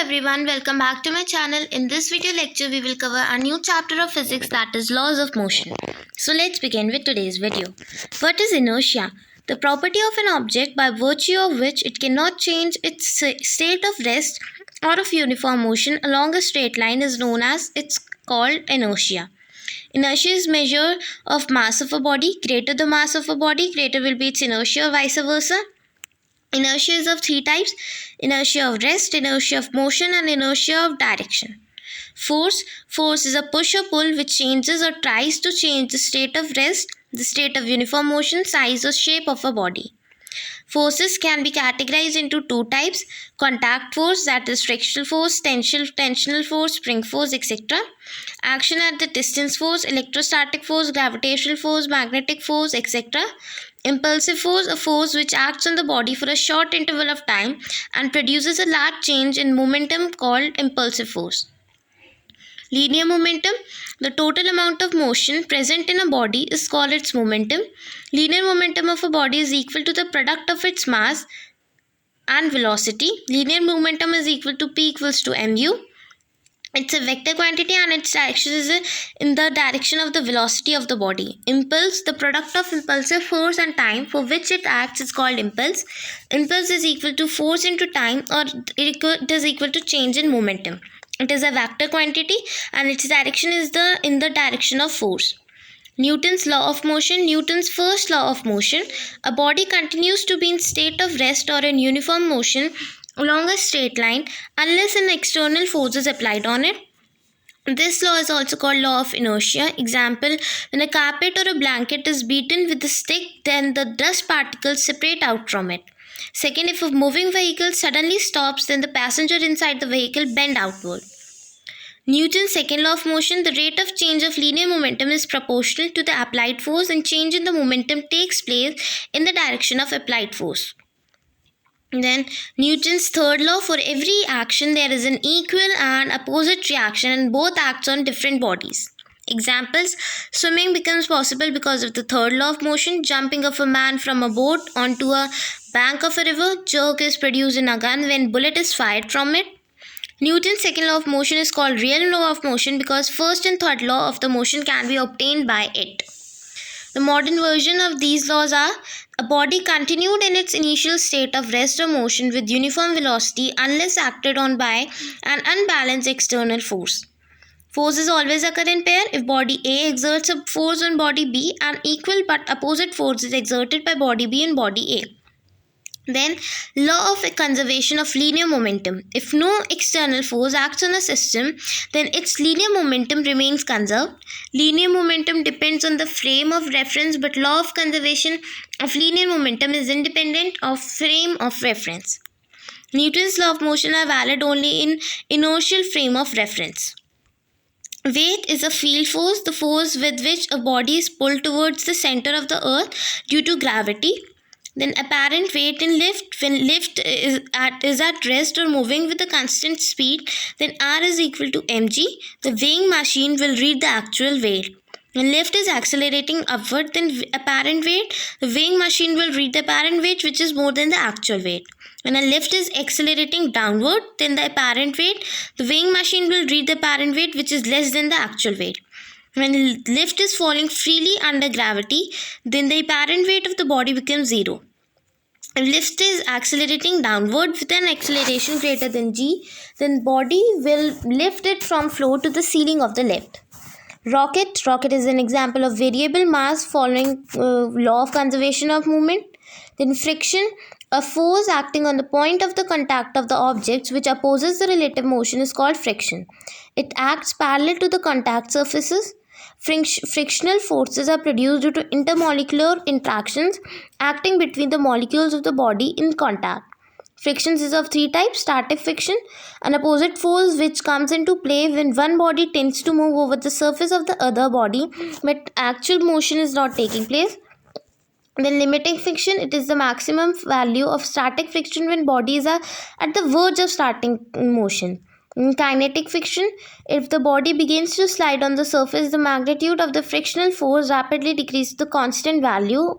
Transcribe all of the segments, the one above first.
everyone, welcome back to my channel. In this video lecture, we will cover a new chapter of physics, that is laws of motion. So let's begin with today's video. What is inertia? The property of an object by virtue of which it cannot change its state of rest or of uniform motion along a straight line is known as, it's called inertia. Inertia is measure of mass of a body. Greater the mass of a body, greater will be its inertia, or vice versa. Inertia is of three types: inertia of rest, inertia of motion, and inertia of direction. Force is a push or pull which changes or tries to change the state of rest, the state of uniform motion, size or shape of a body. Forces can be categorized into two types: contact force, that is frictional force, tensional force, spring force, etc. Action at the distance force, electrostatic force, gravitational force, magnetic force, etc. Impulsive force, a force which acts on the body for a short interval of time and produces a large change in momentum, called impulsive force. Linear momentum, the total amount of motion present in a body is called its momentum. Linear momentum of a body is equal to the product of its mass and velocity. Linear momentum is equal to P equals to mu. It's a vector quantity and its direction is in the direction of the velocity of the body. Impulse, the product of impulsive force and time for which it acts, is called impulse. Impulse is equal to force into time, or it is equal to change in momentum. It is a vector quantity and its direction is in the direction of force. Newton's law of motion, Newton's first law of motion. A body continues to be in state of rest or in uniform motion along a straight line unless an external force is applied on it. This law is also called law of inertia. Example, when a carpet or a blanket is beaten with a stick, then the dust particles separate out from it. Second, if a moving vehicle suddenly stops, then the passenger inside the vehicle bend outward. Newton's second law of motion, the rate of change of linear momentum is proportional to the applied force, and change in the momentum takes place in the direction of applied force. Then Newton's third law, for every action there is an equal and opposite reaction and both acts on different bodies. Examples, swimming becomes possible because of the third law of motion. Jumping of a man from a boat onto a bank of a river. Jerk is produced in a gun when bullet is fired from it. Newton's second law of motion is called real law of motion because first and third law of the motion can be obtained by it. The modern version of these laws are: a body continued in its initial state of rest or motion with uniform velocity unless acted on by an unbalanced external force. Forces always occur in pair. If body A exerts a force on body B, an equal but opposite force is exerted by body B and body A. Then, law of conservation of linear momentum. If no external force acts on a system, then its linear momentum remains conserved. Linear momentum depends on the frame of reference, but law of conservation of linear momentum is independent of frame of reference. Newton's law of motion are valid only in inertial frame of reference. Weight is a field force, the force with which a body is pulled towards the center of the earth due to gravity. Then apparent weight in lift, when lift is at rest or moving with a constant speed, then R is equal to mg. The weighing machine will read the actual weight. When lift is accelerating upward, then apparent weight, the weighing machine will read the apparent weight which is more than the actual weight. When a lift is accelerating downward, then the apparent weight, the weighing machine will read the apparent weight which is less than the actual weight. When lift is falling freely under gravity, then the apparent weight of the body becomes zero. If lift is accelerating downward with an acceleration greater than g, then body will lift it from floor to the ceiling of the lift. Rocket is an example of variable mass following law of conservation of movement. Then friction, a force acting on the point of the contact of the objects which opposes the relative motion is called friction. It acts parallel to the contact surfaces. Frictional forces are produced due to intermolecular interactions acting between the molecules of the body in contact. Friction is of three types: static friction, an opposite force which comes into play when one body tends to move over the surface of the other body but actual motion is not taking place. Then limiting friction, it is the maximum value of static friction when bodies are at the verge of starting motion. In kinetic friction, if the body begins to slide on the surface, the magnitude of the frictional force rapidly decreases to the constant value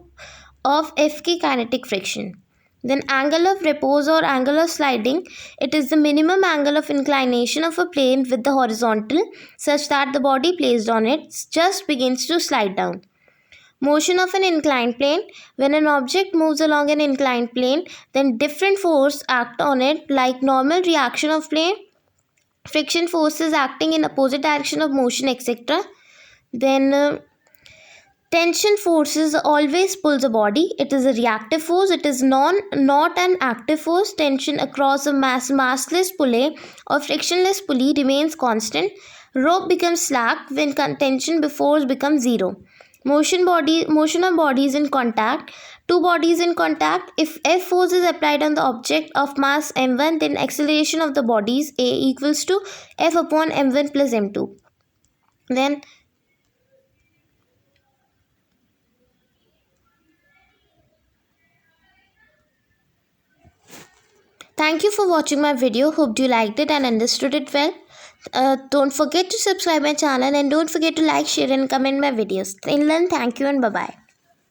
of Fk kinetic friction. Then angle of repose or angle of sliding, it is the minimum angle of inclination of a plane with the horizontal such that the body placed on it just begins to slide down. Motion of an inclined plane, when an object moves along an inclined plane, then different forces act on it like normal reaction of plane, friction forces acting in opposite direction of motion, etc. Then tension forces always pulls a body. It is a reactive force. It is not an active force. Tension across a massless pulley or frictionless pulley remains constant. Rope becomes slack when tension before becomes zero. Motion of bodies in contact. Two bodies in contact. If F force is applied on the object of mass m1, then acceleration of the bodies A equals to F upon m1 plus m2. Then thank you for watching my video. Hope you liked it and understood it well. Don't forget to subscribe my channel and don't forget to like, share and comment my videos. Till then, thank you and bye-bye.